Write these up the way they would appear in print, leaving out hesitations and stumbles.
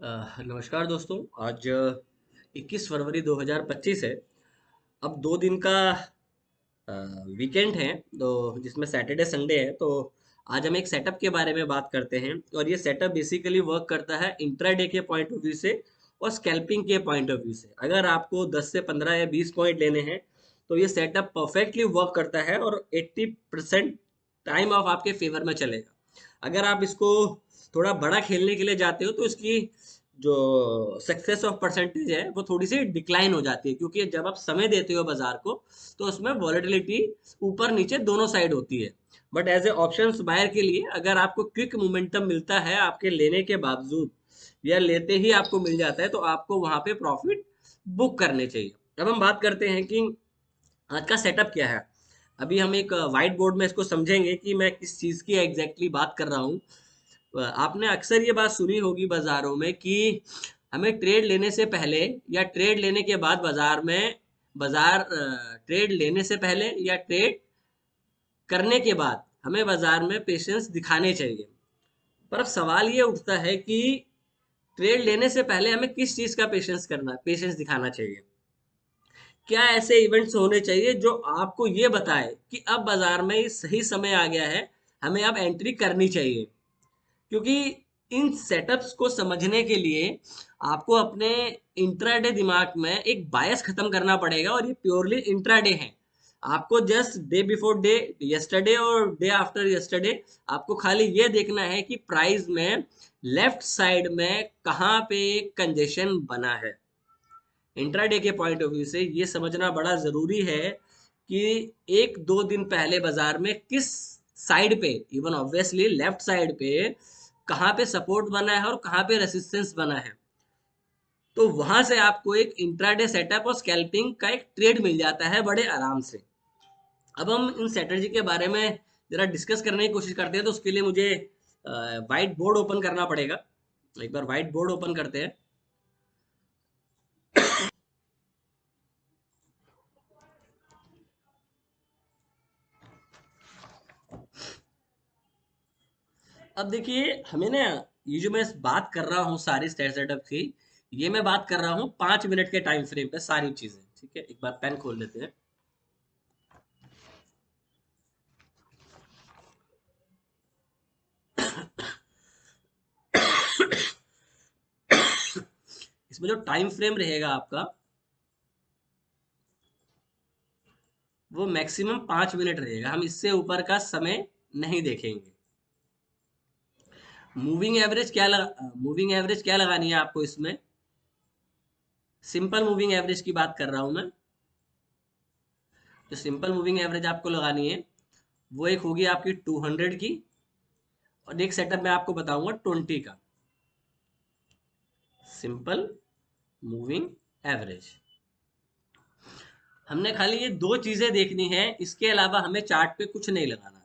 नमस्कार दोस्तों। आज 21 फरवरी 2025 है। अब 2 दिन का वीकेंड है, तो जिसमें सैटरडे संडे है। तो आज हम एक सेटअप के बारे में बात करते हैं, और ये सेटअप बेसिकली वर्क करता है इंट्राडे के पॉइंट ऑफ व्यू से और स्कैल्पिंग के पॉइंट ऑफ व्यू से। अगर आपको 10 से 15 या 20 पॉइंट लेने हैं तो ये सेटअप परफेक्टली वर्क करता है और 80% टाइम ऑफ आपके फेवर में चलेगा। अगर आप इसको थोड़ा बड़ा खेलने के लिए जाते हो तो इसकी जो सक्सेस ऑफ परसेंटेज है वो थोड़ी सी डिक्लाइन हो जाती है, क्योंकि जब आप समय देते हो बाजार को तो उसमें वॉलेटिलिटी ऊपर नीचे दोनों साइड होती है। But as a options buyer के लिए, अगर आपको क्विक मोमेंटम मिलता है आपके लेने के बावजूद, या लेते ही आपको मिल जाता है, तो आपको वहां पे प्रॉफिट बुक करने चाहिए। अब हम बात करते हैं कि आज का सेटअप क्या है। अभी हम एक व्हाइट बोर्ड में इसको समझेंगे कि मैं किस चीज की एग्जैक्टली बात कर रहा हूँ। आपने अक्सर ये बात सुनी होगी बाजारों में कि हमें ट्रेड लेने से पहले या ट्रेड लेने के बाद बाजार में, ट्रेड लेने से पहले या ट्रेड करने के बाद हमें बाजार में पेशेंस दिखाने चाहिए। पर अब सवाल ये उठता है कि ट्रेड लेने से पहले हमें किस चीज का पेशेंस दिखाना चाहिए। क्या ऐसे इवेंट्स होने चाहिए जो आपको ये बताए कि अब बाजार में सही समय आ गया है, हमें अब एंट्री करनी चाहिए। क्योंकि इन सेटअप्स को समझने के लिए आपको अपने इंट्राडे दिमाग में एक बायस खत्म करना पड़ेगा, और ये प्योरली इंट्राडे है। आपको just day before day, yesterday और डे आफ्टर यस्टरडे, आपको खाली ये देखना है कि प्राइस में लेफ्ट साइड में कहाँ पे कंजेशन बना है। इंट्राडे के पॉइंट ऑफ व्यू से ये समझना बड़ा जरूरी है कि एक दो दिन पहले बाजार में किस साइड पे, इवन ऑब्वियसली लेफ्ट साइड पे, कहाँ पे सपोर्ट बना है और कहाँ पे रेसिस्टेंस बना है। तो वहां से आपको एक इंट्राडे सेटअप और स्कैल्पिंग का एक ट्रेड मिल जाता है बड़े आराम से। अब हम इन स्ट्रेटजी के बारे में जरा डिस्कस करने की कोशिश करते हैं, तो उसके लिए मुझे व्हाइट बोर्ड ओपन करना पड़ेगा। एक बार व्हाइट बोर्ड ओपन करते हैं। अब देखिए, हमें ना, ये जो मैं बात कर रहा हूँ सारी स्टेट सेटअप की, ये मैं बात कर रहा हूँ 5 मिनट के टाइम फ्रेम पे सारी चीजें। ठीक है, एक बार पेन खोल लेते हैं। इसमें जो टाइम फ्रेम रहेगा आपका, वो मैक्सिमम 5 मिनट रहेगा। हम इससे ऊपर का समय नहीं देखेंगे। मूविंग एवरेज क्या लगानी है आपको इसमें? सिंपल मूविंग एवरेज की बात कर रहा हूं मैं। जो सिंपल मूविंग एवरेज आपको लगानी है वो एक होगी आपकी 200 की, और एक सेटअप मैं आपको बताऊंगा 20 का। Simple moving average. हमने खाली ये दो चीजें देखनी है, इसके अलावा हमें चार्ट पे कुछ नहीं लगाना।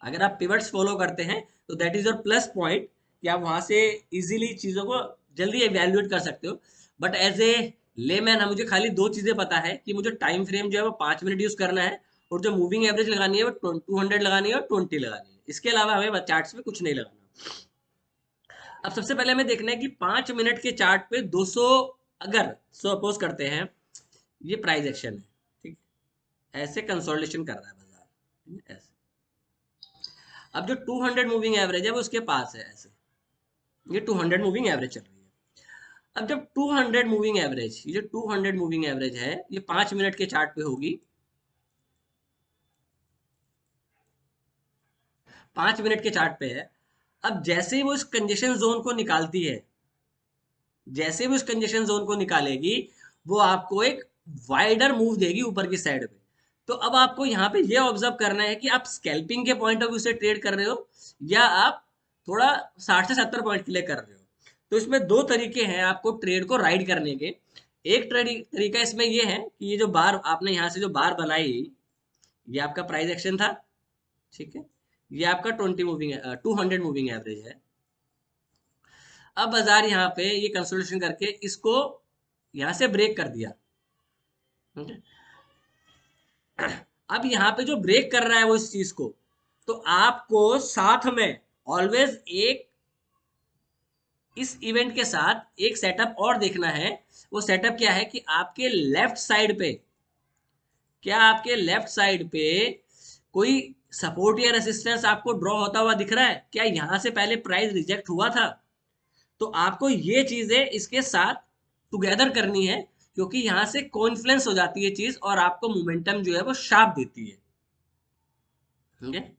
अगर आप पिवट्स फॉलो करते हैं तो that is your plus point, कि आप वहां से इजीली चीजों को जल्दी एवेल्युएट कर सकते हो। बट एज ए लेमैन, हम मुझे खाली दो चीजें पता है कि मुझे टाइम फ्रेम जो है वो 5 मिनट यूज करना है, और जो मूविंग एवरेज लगानी है वो 200 लगानी है और 20 लगानी है। इसके अलावा हमें चार्ट्स में कुछ नहीं लगाना। अब सबसे पहले हमें देखना है कि 5 मिनट के चार्ट पे 200, अगर सपोज करते हैं ये प्राइस एक्शन है, ठीक, ऐसे कंसोलिडेशन कर रहा है बाजार, ठीक है, ऐसे। अब जो 200 मूविंग एवरेज है वो उसके पास है, ऐसे। ये 200 मूविंग एवरेज चल रही है। अब जब 200 मूविंग एवरेज, ये जो 200 मूविंग एवरेज है, ये 5 मिनट के चार्ट पे होगी। 5 मिनट के चार्ट पे है। अब जैसे ही वो इस कंजेशन जोन को निकालती है, जैसे भी उस कंजेशन जोन को निकालेगी, वो आपको एक वाइडर मूव देगी ऊपर की साइड पे। तो अब आपको यहाँ पे ये ऑब्जर्व करना है कि आप स्कैल्पिंग के पॉइंट ऑफ व्यू से ट्रेड कर रहे हो, या आप थोड़ा 60 से 70 पॉइंट के लिए कर रहे हो। तो इसमें दो तरीके हैं आपको ट्रेड को राइड करने के। एक तरीका इसमें ये है कि ये जो बार आपने यहाँ से जो बार बनाई, ये आपका प्राइस एक्शन था, ठीक है। ये आपका 200 मूविंग एवरेज है। अब बाजार यहाँ पे ये कंसोलिडेशन करके इसको यहाँ से ब्रेक कर दिया, ठीक है। अब यहाँ पे जो ब्रेक कर रहा है वो इस चीज को, तो आपको साथ में ऑलवेज एक इस इवेंट के साथ एक सेटअप और देखना है। वो सेटअप क्या है कि आपके लेफ्ट साइड पे, क्या आपके लेफ्ट साइड पे कोई सपोर्ट या रेसिस्टेंस आपको ड्रॉ होता हुआ दिख रहा है? क्या यहां से पहले प्राइस रिजेक्ट हुआ था? तो आपको ये चीजें इसके साथ टुगेदर करनी है, क्योंकि यहां से कोइंफ्लुएंस हो जाती है चीज और आपको मोमेंटम जो है वो शार्प देती है। ठीक है,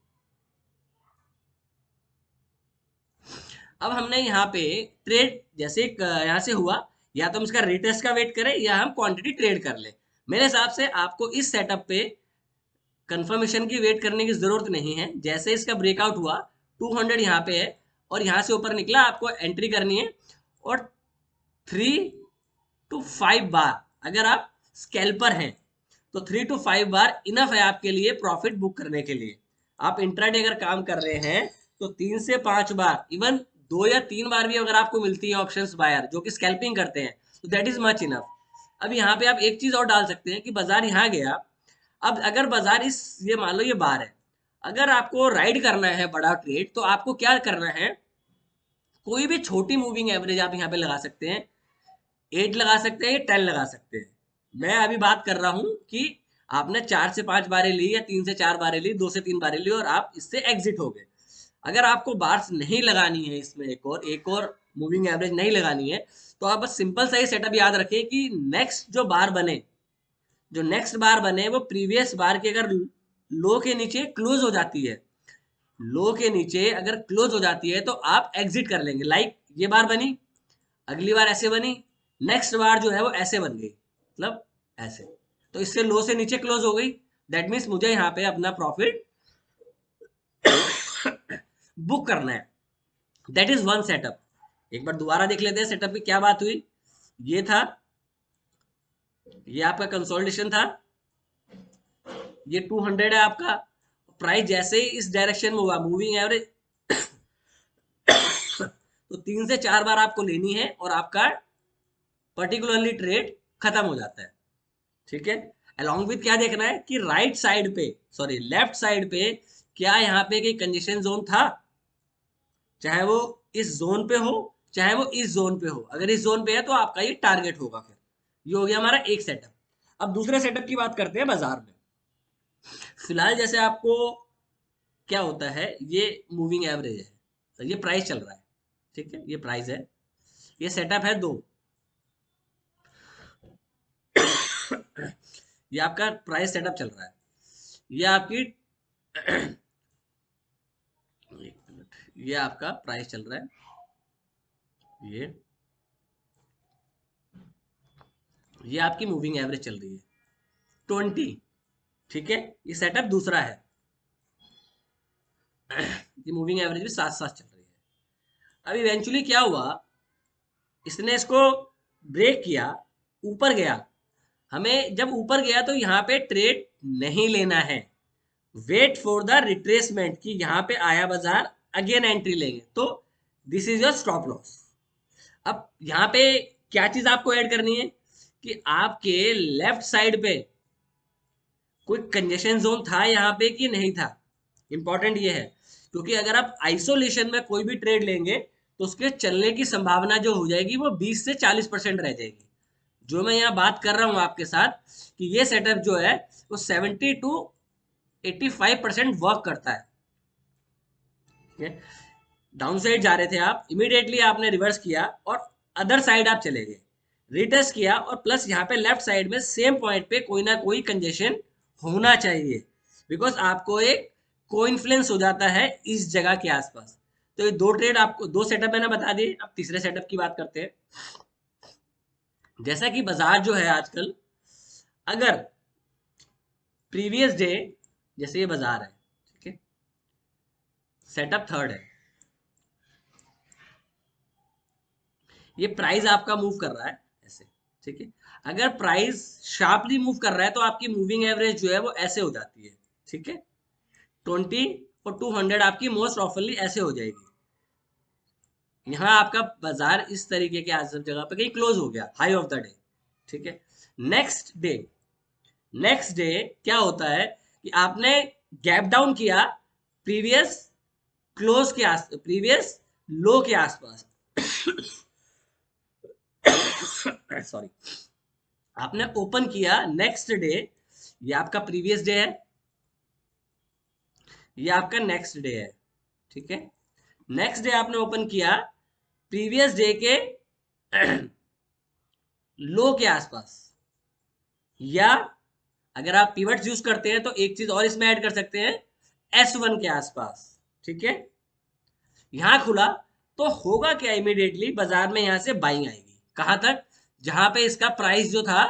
अब हमने यहाँ पे ट्रेड जैसे यहाँ से हुआ, या तो हम इसका रिटेस्ट का वेट करें या हम क्वांटिटी ट्रेड कर ले। मेरे हिसाब से आपको इस सेटअप पे कंफर्मेशन की वेट करने की जरूरत नहीं है। जैसे इसका ब्रेकआउट हुआ, 200 यहाँ पे है और यहाँ से ऊपर निकला, आपको एंट्री करनी है। और 3 to 5 बार, अगर आप स्कैल्पर हैं तो 3 to 5 बार इनफ है आपके लिए प्रॉफिट बुक करने के लिए। आप इंट्राडे अगर काम कर रहे हैं तो 3 से 5 बार, इवन 2 या 3 बार भी अगर आपको मिलती है ऑप्शंस बायर जो कि स्कैल्पिंग करते हैं, तो दैट इज मच इनफ। अब यहाँ पे आप एक चीज और डाल सकते हैं कि बाजार यहाँ गया। अब अगर बाजार इस, ये मान लो ये बार है, अगर आपको राइड करना है बड़ा ट्रेड, तो आपको क्या करना है, कोई भी छोटी मूविंग एवरेज आप यहाँ पे लगा सकते हैं। 8 लगा सकते हैं, 10 लगा सकते हैं। मैं अभी बात कर रहा हूं कि आपने 4 से 5 बारें ली या 3 से 4 बारें ली, 2 से 3 बारें ली और आप इससे एग्जिट हो गए। अगर आपको बार्स नहीं लगानी है इसमें, एक और मूविंग एवरेज नहीं लगानी है, तो आप बस सिंपल सा ही सेटअप याद रखें कि नेक्स्ट जो बार बने, जो नेक्स्ट बार बने वो प्रीवियस बार के अगर लो के नीचे क्लोज हो जाती है, लो के नीचे अगर क्लोज हो जाती है तो आप एग्जिट कर लेंगे। लाइक ये बार बनी, अगली बार ऐसे बनी, नेक्स्ट बार जो है वो ऐसे बन गई, मतलब ऐसे, तो इससे लो से नीचे क्लोज हो गई। दैट मीन्स मुझे यहाँ पे अपना प्रॉफिट बुक करना है। That is one setup. एक बार दोबारा देख लेते हैं सेटअप की क्या बात हुई। ये था, ये आपका कंसोलिडेशन था, ये 200 है आपका। प्राइस जैसे ही इस डायरेक्शन में हुआ, मूविंग एवरेज तो 3 से 4 बार आपको लेनी है और आपका पर्टिकुलरली ट्रेड खत्म हो जाता है। ठीक है, अलॉन्ग विथ क्या देखना है कि राइट साइड पे, सॉरी लेफ्ट साइड पे, क्या यहाँ पे कोई कंजेशन जोन था, चाहे वो इस जोन पे हो चाहे वो इस जोन पे हो। अगर इस जोन पे है तो आपका ये टारगेट होगा। फिर ये हो गया हमारा एक सेटअप। अब दूसरे सेटअप की बात करते हैं बाजार में। फिलहाल जैसे आपको क्या होता है, ये मूविंग एवरेज है, तो ये प्राइस चल रहा है। ठीक है, ये प्राइस है, ये सेटअप है दो। ये आपका प्राइस सेटअप चल रहा है, ये आपकी एक मिनट, ये आपका प्राइस चल रहा है, ये आपकी मूविंग एवरेज चल रही है 20। ठीक है, ये सेटअप दूसरा है, ये मूविंग एवरेज भी साथ साथ चल रही है। अब इवेंचुअली क्या हुआ, इसने इसको ब्रेक किया, ऊपर गया। हमें जब ऊपर गया तो यहाँ पे ट्रेड नहीं लेना है, वेट फॉर द रिट्रेसमेंट कि यहाँ पे आया बाजार, अगेन एंट्री लेंगे, तो this is your stop loss. अब यहाँ पे क्या चीज आपको ऐड करनी है कि आपके लेफ्ट साइड पे कोई कंजेशन जोन था यहाँ पे कि नहीं था। इंपॉर्टेंट ये है, क्योंकि अगर आप आइसोलेशन में कोई भी ट्रेड लेंगे तो उसके चलने की संभावना जो हो जाएगी वो 20 से 40% रह जाएगी। जो मैं यहाँ बात कर रहा हूँ आपके साथ कि ये सेटअप जो है वो 70 to 85% वर्क करता है। डाउन साइड जा रहे थे आप, इमीडिएटली आपने रिवर्स किया और अदर साइड आप चले गए, रिटेस्ट किया, और प्लस यहाँ पे लेफ्ट साइड में सेम पॉइंट पे कोई ना कोई कंजेशन होना चाहिए, बिकॉज आपको एक कोइंफ्लुएंस हो जाता है इस जगह के आसपास। तो ये दो ट्रेड आपको, दो सेटअप मैंने बता दिए। अब तीसरे सेटअप की बात करते हैं। जैसा कि बाजार जो है आजकल, अगर प्रीवियस डे, जैसे ये बाजार है, ठीक है, सेटअप थर्ड है, ये प्राइस आपका मूव कर रहा है ऐसे। ठीक है, अगर प्राइस शार्पली मूव कर रहा है तो आपकी मूविंग एवरेज जो है वो ऐसे हो जाती है। ठीक है, 20 और 200 आपकी मोस्ट ऑफनली ऐसे हो जाएगी। यहाँ आपका बाजार इस तरीके के आज जगह पे कहीं क्लोज हो गया, हाई ऑफ द डे। ठीक है, नेक्स्ट डे, नेक्स्ट डे क्या होता है कि आपने गैप डाउन किया प्रीवियस क्लोज के आस, प्रीवियस लो के आसपास। सॉरी, आपने ओपन किया नेक्स्ट डे, ये आपका प्रीवियस डे है, ये आपका नेक्स्ट डे है, ठीक है। नेक्स्ट डे आपने ओपन किया प्रीवियस डे के लो के आसपास, या अगर आप पिवट्स यूज करते हैं तो एक चीज और इसमें ऐड कर सकते हैं, S1 के आसपास, ठीक है। यहां खुला तो होगा क्या, इमीडिएटली बाजार में यहां से बाइंग आएगी, कहां तक, जहां पे इसका प्राइस जो था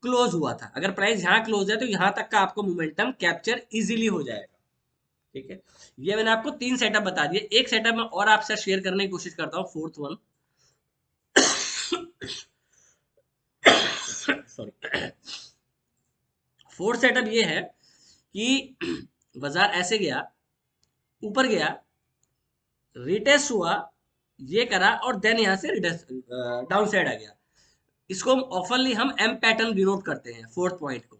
क्लोज हुआ था। अगर प्राइस यहां क्लोज है तो यहां तक का आपको मोमेंटम कैप्चर इजीली हो जाएगा, ठीक है। ये मैंने आपको 3 सेटअप बता दिए, एक सेटअप मैं और आपसे शेयर करने की कोशिश करता हूँ, fourth one. Sorry, fourth setup ये है कि बाजार ऐसे गया, ऊपर गया, रिटेस्ट हुआ, ये करा, और देन यहां से डाउन साइड आ गया। इसको ऑफनली हम एम पैटर्न डिनोट करते हैं, फोर्थ पॉइंट को।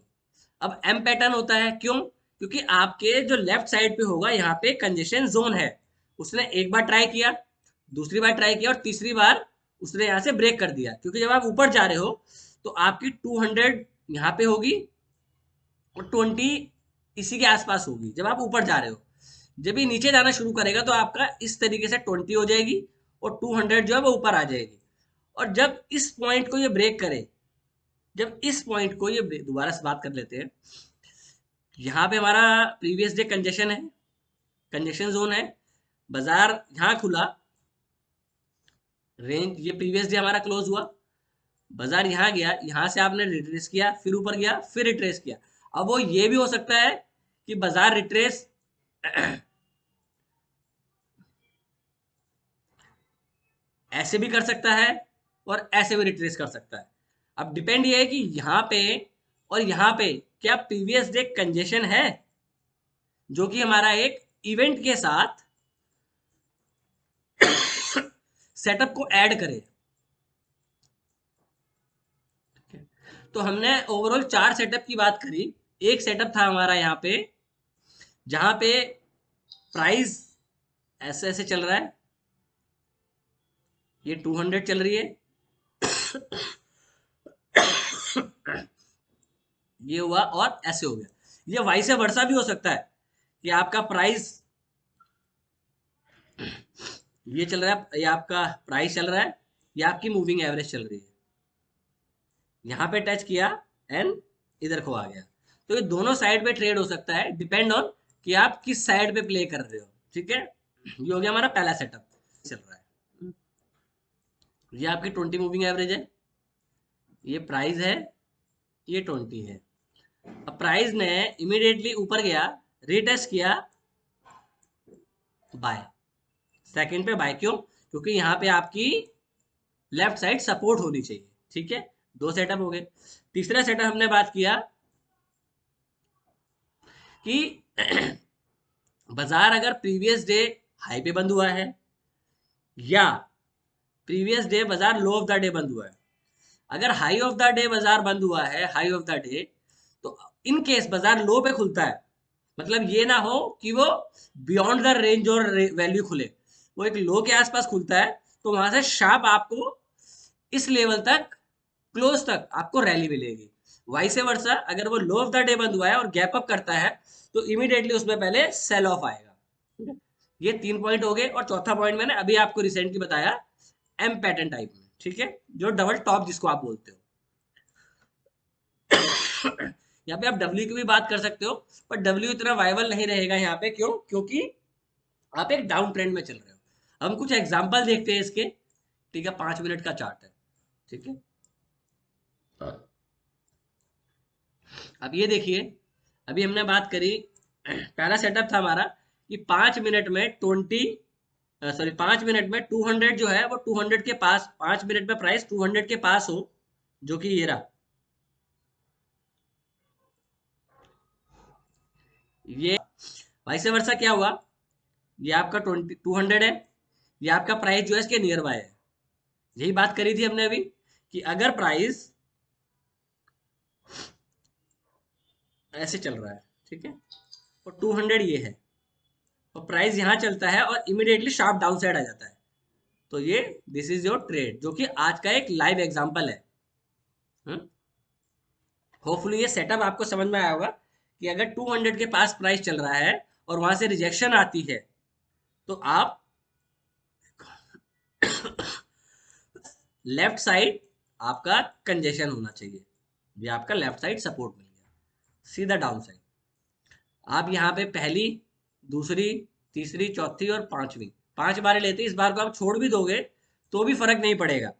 अब एम पैटर्न होता है क्यों, क्योंकि आपके जो लेफ्ट साइड पे होगा यहाँ पे कंजेशन जोन है, उसने एक बार ट्राई किया, दूसरी बार ट्राई किया, और तीसरी बार उसने यहाँ से ब्रेक कर दिया। क्योंकि जब आप ऊपर जा रहे हो तो आपकी 200 यहाँ पे होगी और 20 इसी के आसपास होगी जब आप ऊपर जा रहे हो। जब ये नीचे जाना शुरू करेगा तो आपका इस तरीके से 20 हो जाएगी और 200 जो है वो ऊपर आ जाएगी। और जब इस पॉइंट को ये ब्रेक करे, जब इस पॉइंट को ये दोबारा से बात कर लेते हैं, यहाँ पे हमारा प्रीवियस डे कंजेशन है, कंजेशन जोन है, बाजार यहाँ खुला, रेंज ये प्रीवियस डे हमारा क्लोज हुआ, बाजार यहाँ गया, यहाँ से आपने रिट्रेस किया, फिर ऊपर गया, फिर रिट्रेस किया। अब वो ये भी हो सकता है कि बाजार रिट्रेस ऐसे भी कर सकता है और ऐसे भी रिट्रेस कर सकता है। अब डिपेंड ये है कि यहाँ पे और यहाँ पे क्या प्रीवियस डे कंजेशन है, जो कि हमारा एक इवेंट के साथ सेटअप को ऐड करे। तो हमने ओवरऑल 4 सेटअप की बात करी। एक सेटअप था हमारा यहाँ पे जहां पे प्राइस ऐसे ऐसे चल रहा है, ये 200 चल रही है, ये हुआ और ऐसे हो गया। ये वाइस वर्सा भी हो सकता है कि आपका प्राइस ये चल रहा है, ये आपका प्राइस चल रहा है, ये आपकी मूविंग एवरेज चल रही है, यहाँ पे टच किया एंड इधर को आ गया। तो ये दोनों साइड पे ट्रेड हो सकता है, डिपेंड ऑन कि आप किस साइड पे प्ले कर रहे हो, ठीक है। ये हो गया हमारा पहला सेटअप चल रहा है। ये आपकी 20 मूविंग एवरेज है, ये प्राइस है, ये 20 है। अब प्राइस ने इमीडिएटली ऊपर गया, रीटेस्ट किया, बाय, सेकंड पे बाय, क्यों, क्योंकि यहाँ पे आपकी लेफ्ट साइड सपोर्ट होनी चाहिए, ठीक है। 2 सेटअप हो गए। तीसरा सेटअप हमने बात किया कि बाजार अगर प्रीवियस डे हाई पे बंद हुआ है या प्रीवियस डे बाजार लो ऑफ द डे बंद हुआ है। अगर हाई ऑफ द डे बाजार बंद हुआ है, हाई ऑफ द डे, तो इन केस बाजार लो पे खुलता है, मतलब ये ना हो कि वो बियॉन्ड द रेंज और वैल्यू खुले, वो एक लो के आसपास खुलता है, तो वहां से शार्प आपको इस लेवल तक, क्लोज तक आपको रैली मिलेगी। वाइस वर्सा अगर वो लो ऑफ द डे बंद हुआ है और गैप अप करता है तो इमीडिएटली उसमें पहले सेल ऑफ आएगा, ठीक है? ये 3 पॉइंट हो गए। और चौथा पॉइंट मैंने अभी आपको रिसेंटली बताया, एम पैटर्न टाइप में, ठीक है, जो डबल टॉप जिसको आप बोलते हो। यहाँ पे आप डब्ल्यू की भी बात कर सकते हो, पर डब्ल्यू इतना वाइबल नहीं रहेगा यहाँ पे, क्यों, क्योंकि आप एक डाउन ट्रेंड में चल रहे हो। हम कुछ एग्जांपल देखते हैं इसके, ठीक है, 5 मिनट का चार्ट है, ठीक है। अब ये देखिए, अभी हमने बात करी, पहला सेटअप था हमारा कि 5 मिनट में 5 मिनट में 200 जो है वो 200 के पास, 5 मिनट में प्राइस 200 के पास हो, जो कि ये रहा, ये वाइस वर्सा क्या हुआ, ये आपका 200 है, ये आपका प्राइस जो है इसके नियर बाय है। यही बात करी थी हमने अभी कि अगर प्राइस ऐसे चल रहा है, ठीक है, और 200 ये है, और प्राइस यहाँ चलता है और इमीडिएटली शार्प डाउन साइड आ जाता है, तो ये दिस इज योर ट्रेड, जो कि आज का एक लाइव एग्जांपल है। होपफुली ये सेटअप आपको समझ में आया होगा कि अगर 200 के पास प्राइस चल रहा है और वहां से रिजेक्शन आती है तो आप लेफ्ट साइड आपका कंजेशन होना चाहिए, ये आपका लेफ्ट साइड सपोर्ट मिल गया। सीधा डाउन साइड आप यहाँ पे पहली, दूसरी, तीसरी, चौथी और पांचवी 5 बार लेते, इस बार को आप छोड़ भी दोगे तो भी फर्क नहीं पड़ेगा।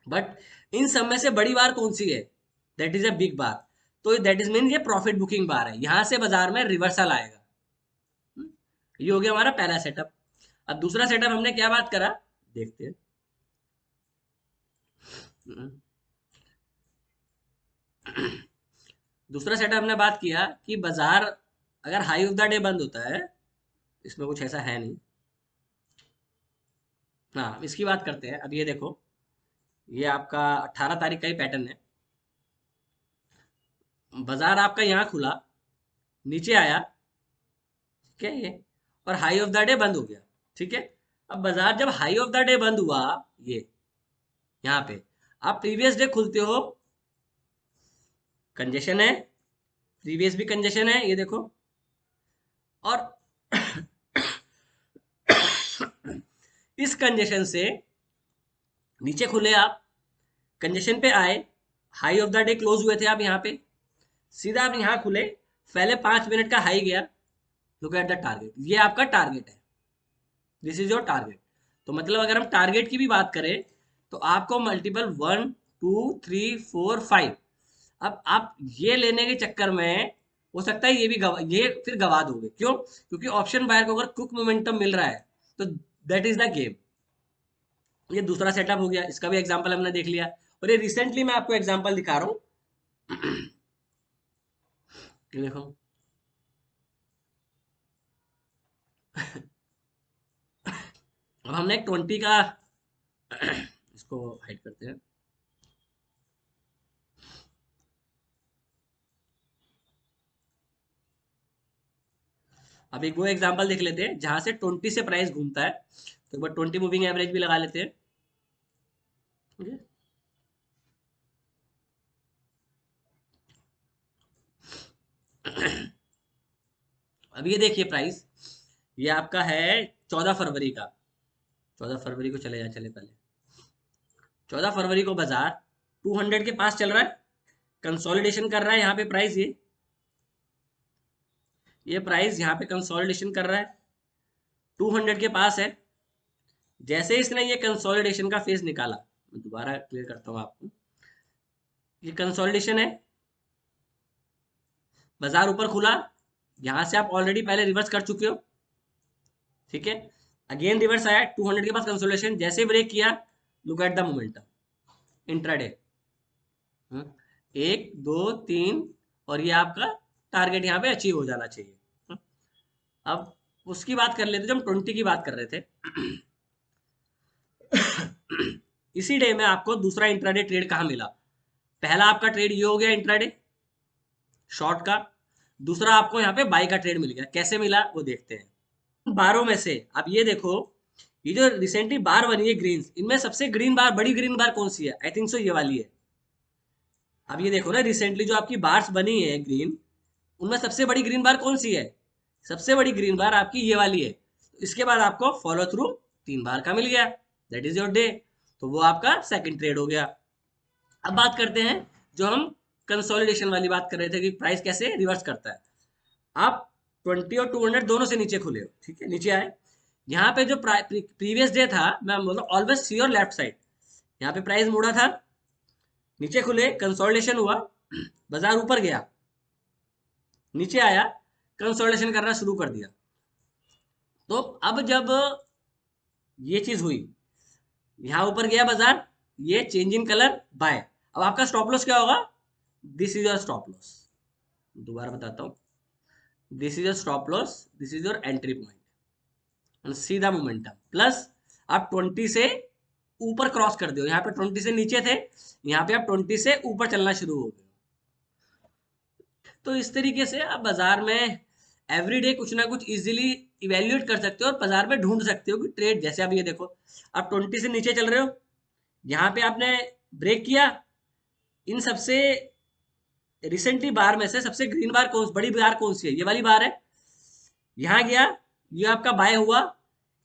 बट इन सब में से बड़ी बार कौन सी है? दैट इज अ बिग बार। तो दैट इज मीन ये प्रॉफिट बुकिंग बार है, यहां से बाजार में रिवर्सल आएगा। ये हो गया हमारा पहला सेटअप। अब दूसरा सेटअप हमने क्या बात करा, देखते हैं। दूसरा सेटअप हमने बात किया कि बाजार अगर हाई ऑफ द डे बंद होता है, इसमें कुछ ऐसा है नहीं। हाँ, इसकी बात करते हैं। अब ये देखो, ये आपका 18 तारीख का ही पैटर्न है। बाजार आपका यहाँ खुला, नीचे आया, ठीक है ये, और हाई ऑफ द डे बंद हो गया, ठीक है। अब बाजार जब हाई ऑफ द डे बंद हुआ, ये यहाँ पे आप प्रीवियस डे खुलते हो, कंजेशन है, प्रीवियस भी कंजेशन है, ये देखो। और इस कंजेशन से नीचे खुले आप, कंजेशन पे आए, high of the day close हुए थे आप यहाँ पे, सीधा आप यहाँ खुले, पहले 5 मिनट का हाई गया, लुक एट द टारगेट, ये आपका टारगेट है, दिस इज योर टारगेट। तो मतलब अगर हम टारगेट की भी बात करें तो आपको मल्टीपल 1 2 3 4 5, अब आप ये लेने के चक्कर में हो सकता है ये भी ये फिर गवा दोगे। क्यों? क्योंकि ऑप्शन बायर को अगर क्विक मोमेंटम मिल रहा है तो दैट इज द गेम। ये दूसरा सेटअप हो गया, इसका भी एग्जांपल हमने देख लिया। और ये रिसेंटली मैं आपको एग्जांपल दिखा रहा हूँ। ये देखो, अब हमने एक 20 का इसको हाइड करते हैं। अब एक वो एग्जांपल देख लेते हैं जहां से 20 से प्राइस घूमता है, तो एक बार 20 मूविंग एवरेज भी लगा लेते हैं। Okay? अब ये देखिए प्राइस, ये आपका है 14 फरवरी का। 14 फरवरी को चले पहले। 14 फरवरी को बाजार 200 के पास चल रहा है, कंसोलिडेशन कर रहा है यहाँ पे प्राइस, ये प्राइस यहाँ पे कंसोलिडेशन कर रहा है, 200 के पास है। जैसे इसने ये कंसोलिडेशन का फेज निकाला, मैं दोबारा क्लियर करता हूँ आपको, ये कंसोलिडेशन है, बाजार ऊपर खुला, यहां से आप ऑलरेडी पहले रिवर्स कर चुके हो, ठीक है। अगेन रिवर्स आया 200 के पास कंसोलिडेशन, जैसे ब्रेक किया, look at the momentum intraday, 1 2 3, और ये आपका टारगेट यहाँ पे अचीव हो जाना चाहिए। अब उसकी बात कर लेते जब हम 20 की बात कर रहे थे। इसी डे में आपको दूसरा इंट्राडे ट्रेड कहाँ मिला? पहला आपका ट्रेड ये हो गया इंट्राडे शॉर्ट का, दूसरा आपको यहाँ पे बाई का ट्रेड मिल गया। कैसे मिला वो देखते हैं। बारों में से आप ये देखो, ये जो रिसेंटली बार बनी है ग्रीन, इनमें सबसे ग्रीन बार, बड़ी ग्रीन बार कौन सी है? आई थिंक सो ये वाली है। अब ये देखो ना, रिसेंटली जो आपकी बार्स बनी है ग्रीन, उनमें सबसे बड़ी ग्रीन बार कौन सी है? सबसे बड़ी ग्रीन बार आपकी ये वाली है। इसके बाद आपको फॉलो थ्रू 3 बार का मिल गया, दैट इज योर डे। तो वो आपका सेकंड ट्रेड हो गया। अब बात करते हैं जो हम कंसोलिडेशन वाली बात कर रहे थे कि प्राइस कैसे रिवर्स करता है। आप 20 और 200 दोनों से नीचे खुले हो, ठीक है, नीचे आए, यहाँ पे जो प्रीवियस डे था, मैं बोल रहा हूँ always see your left side, यहाँ पे प्राइस मुड़ा था, नीचे खुले, कंसोलिडेशन हुआ, बाजार ऊपर गया, नीचे आया, कंसोलिडेशन करना शुरू कर दिया। तो अब जब ये चीज हुई, यहाँ ऊपर गया बाजार, ये चेंज इन कलर बाय, अब आपका स्टॉप लॉस क्या होगा? This is your stop loss. दोबारा बताता हूँ, this is your stop loss, this is your entry point, सीधा मोमेंटम प्लस आप 20 से ऊपर क्रॉस कर दो। यहाँ पे 20 से नीचे थे, यहाँ पे आप 20 से ऊपर चलना शुरू हो गए। तो इस तरीके से आप बाजार में एवरी डे कुछ ना कुछ इजीली इवेल्युएट कर सकते हो और बाजार में ढूंढ सकते हो कि ट्रेड, जैसे आप ये देखो, आप 20 से नीचे चल रहे हो, यहाँ पे आपने ब्रेक किया, इन सबसे रिसेंटली बार में से सबसे ग्रीन बार कौन, बड़ी बार कौन सी है, ये वाली बार है। यहाँ गया, ये आपका बाय हुआ,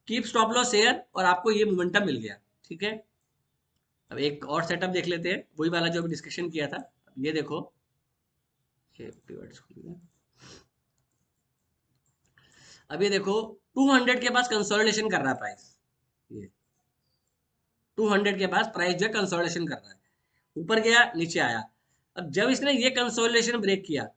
कीप स्टॉप लॉस शेयर, और आपको ये मोमेंटम मिल गया। ठीक है, अब एक और सेटअप देख लेते हैं, वही वाला जो अभी डिस्कशन किया था। अब ये देखो, ये pivots खुल गया। अब ये देखो 200 के पास कंसोलिडेशन कर रहा है प्राइस, ये 200 के पास प्राइस जो है कंसोलिडेशन कर रहा है, ऊपर गया नीचे आया। अब जब इसने ये कंसोलिडेशन ब्रेक किया,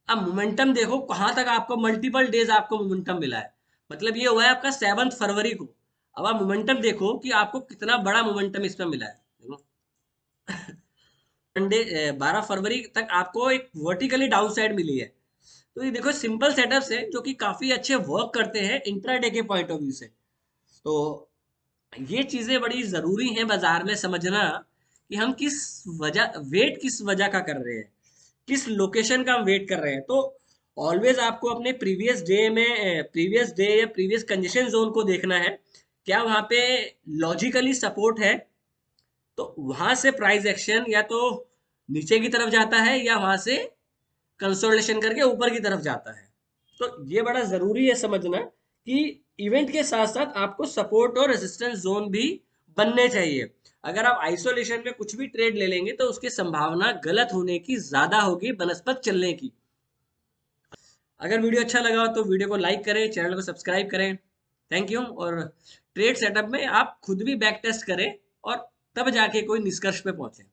अब मोमेंटम देखो कहां तक आपको, मल्टीपल डेज आपको मोमेंटम मिला है, मतलब ये हुआ है आपका 7 फरवरी को। अब आप मोमेंटम देखो कि आपको कितना बड़ा मोमेंटम इसमें मिला है, देखो संडे 12 फरवरी तक आपको एक वर्टिकली डाउन साइड मिली है। तो ये देखो सिंपल सेटअप्स है जो कि काफी अच्छे वर्क करते हैं इंट्राडे के पॉइंट ऑफ व्यू से। तो ये चीजें बड़ी जरूरी हैं बाजार में समझना, कि हम किस वजह, वेट किस वजह का कर रहे हैं, किस लोकेशन का हम वेट कर रहे हैं। तो ऑलवेज आपको अपने प्रीवियस डे में, प्रीवियस डे या प्रीवियस कंजेशन जोन को देखना है, क्या वहां पे लॉजिकली सपोर्ट है, तो वहां से प्राइस एक्शन या तो नीचे की तरफ जाता है या वहां से कंसोलिडेशन करके ऊपर की तरफ जाता है। तो ये बड़ा जरूरी है समझना कि इवेंट के साथ साथ आपको सपोर्ट और रेजिस्टेंस जोन भी बनने चाहिए। अगर आप आइसोलेशन में कुछ भी ट्रेड ले लेंगे तो उसकी संभावना गलत होने की ज्यादा होगी बनस्पत चलने की। अगर वीडियो अच्छा लगा हो तो वीडियो को लाइक करें, चैनल को सब्सक्राइब करें। Thank you. और ट्रेड सेटअप में आप खुद भी बैक टेस्ट करें और तब जाके कोई निष्कर्ष पे पहुंचे।